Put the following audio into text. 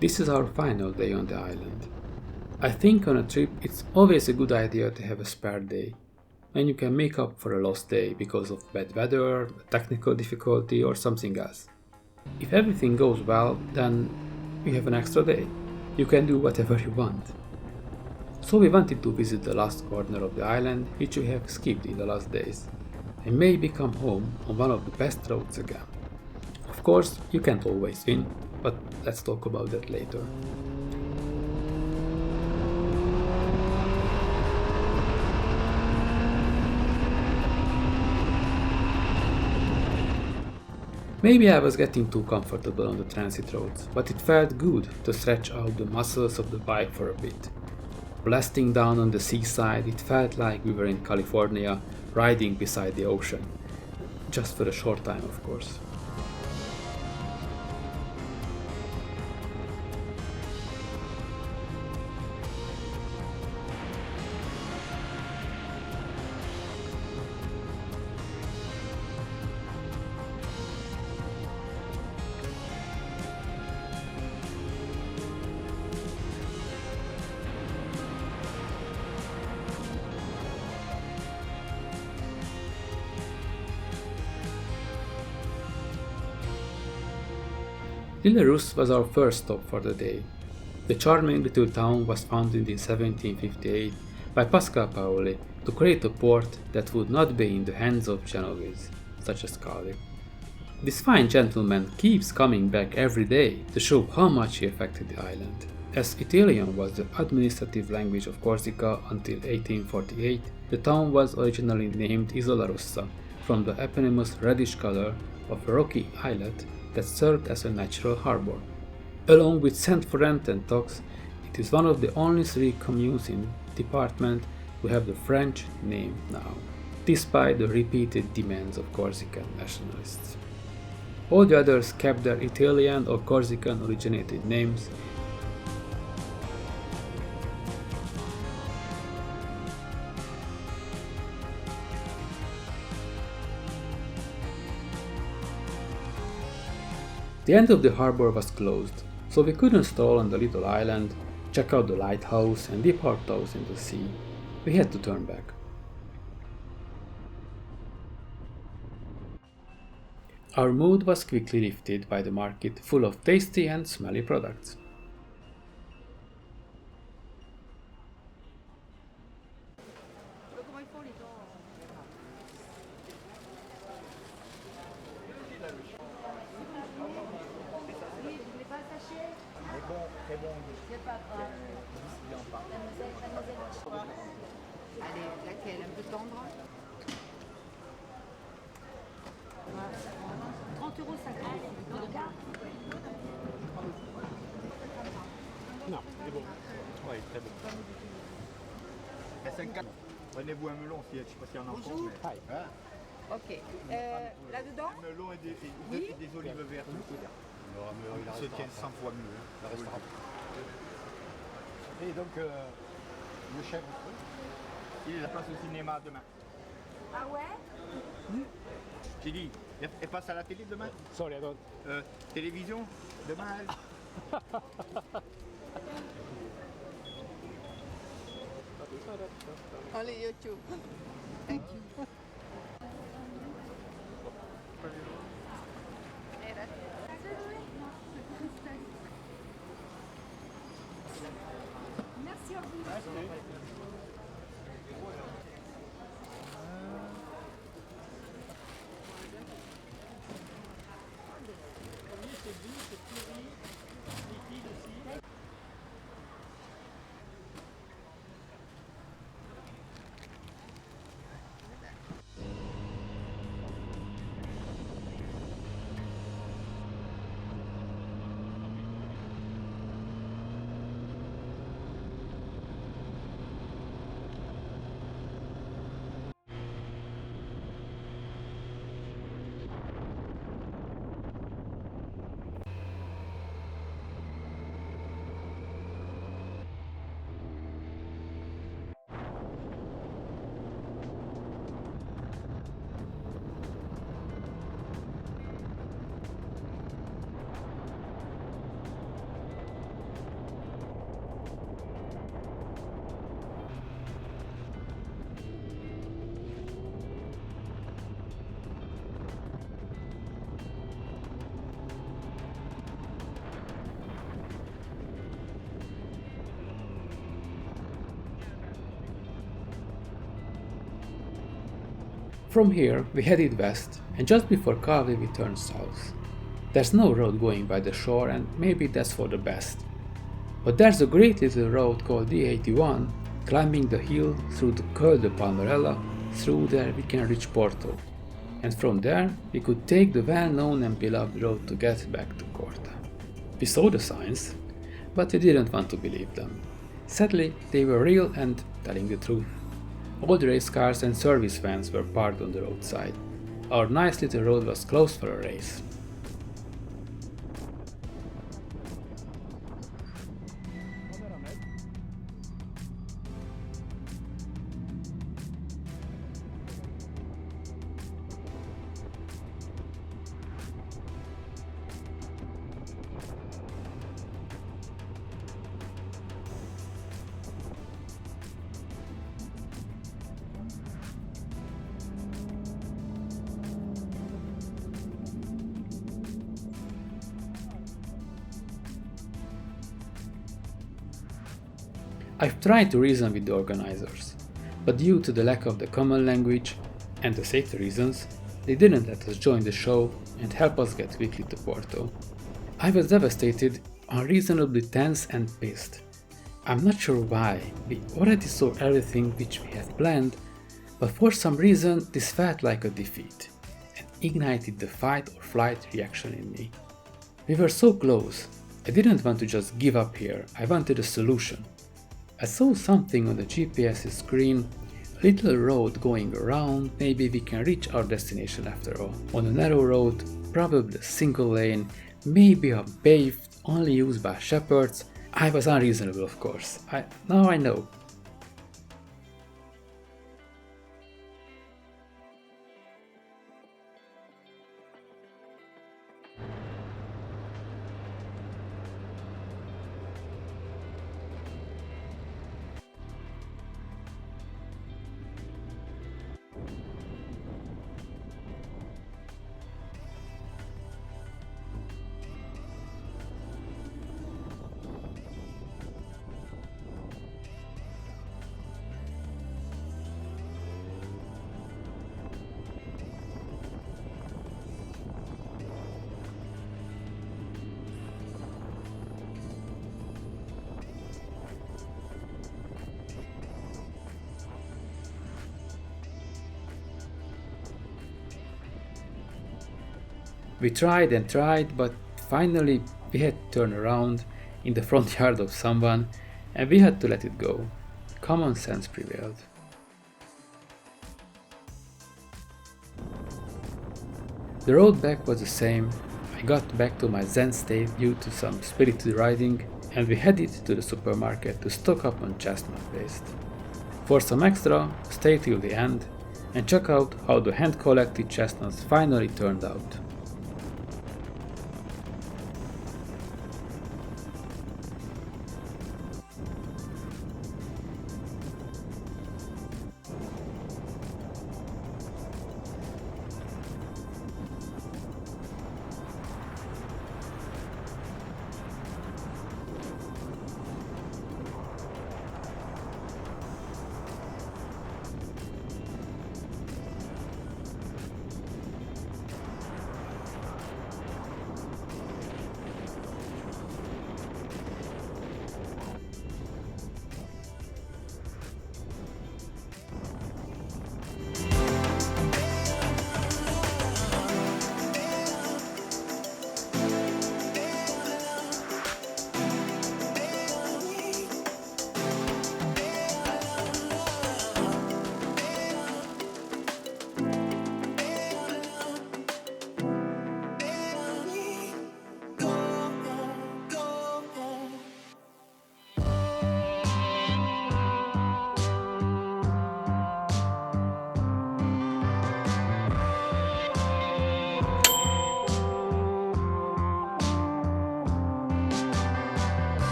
This is our final day on the island. I think on a trip it's always a good idea to have a spare day, and you can make up for a lost day because of bad weather, a technical difficulty, or something else. If everything goes well, then you have an extra day. You can do whatever you want. So we wanted to visit the last corner of the island, which we have skipped in the last days, and maybe come home on one of the best roads again. Of course, you can't always win, but let's talk about that later. Maybe I was getting too comfortable on the transit roads, but it felt good to stretch out the muscles of the bike for a bit. Blasting down on the seaside, it felt like we were in California, riding beside the ocean. Just for a short time, of course. Lille was our first stop for the day. The charming little town was founded in 1758 by Pascal Paoli to create a port that would not be in the hands of Genoese, such as Cali. This fine gentleman keeps coming back every day to show how much he affected the island. As Italian was the administrative language of Corsica until 1848, the town was originally named Isola Rossa, from the eponymous reddish color of a rocky islet that served as a natural harbor. Along with Saint Florent and Tox, it is one of the only three communes in the department who have the French name now, despite the repeated demands of Corsican nationalists. All the others kept their Italian or Corsican originated names. The end of the harbor was closed, so we couldn't stroll on the little island, check out the lighthouse and dip our toes in the sea. We had to turn back. Our mood was quickly lifted by the market full of tasty and smelly products. Allez, laquelle? Un peu tendre? 30,50 €. Non, c'est bon. Oui, très bon. À 5 prenez-vous un melon, si, je ne sais pas s'il y en a encore. Bonjour. Mais... Ah. Ok. Là-dedans? Un melon et des olives vertes. Se tient 100 fois mieux. Le restaurant. Et donc, le chef, il est à la place au cinéma demain. Ah ouais? J'ai dit, elle passe à la télé demain? Sorry, I don't. Télévision demain elle. Only YouTube. Thank you. Merci à vous. From here we headed west, and just before Calvi we turned south. There's no road going by the shore, and maybe that's for the best. But there's a great little road called D81, climbing the hill through the Col de Palmarella. Through there we can reach Porto, and from there we could take the well-known and beloved road to get back to Corta. We saw the signs, but we didn't want to believe them. Sadly, they were real and telling the truth. Old race cars and service vans were parked on the roadside. Our nice little road was closed for a race. I've tried to reason with the organizers, but due to the lack of the common language and the safety reasons, they didn't let us join the show and help us get quickly to Porto. I was devastated, unreasonably tense and pissed. I'm not sure why, we already saw everything which we had planned, but for some reason this felt like a defeat and ignited the fight or flight reaction in me. We were so close, I didn't want to just give up here, I wanted a solution. I saw something on the GPS screen, a little road going around, maybe we can reach our destination after all. On a narrow road, probably a single lane, maybe a paved, only used by shepherds. I was unreasonable, of course. Now I know. We tried and tried, but finally we had to turn around in the front yard of someone and we had to let it go. Common sense prevailed. The road back was the same. I got back to my zen state due to some spirited riding, and we headed to the supermarket to stock up on chestnut paste. For some extra, stay till the end and check out how the hand-collected chestnuts finally turned out.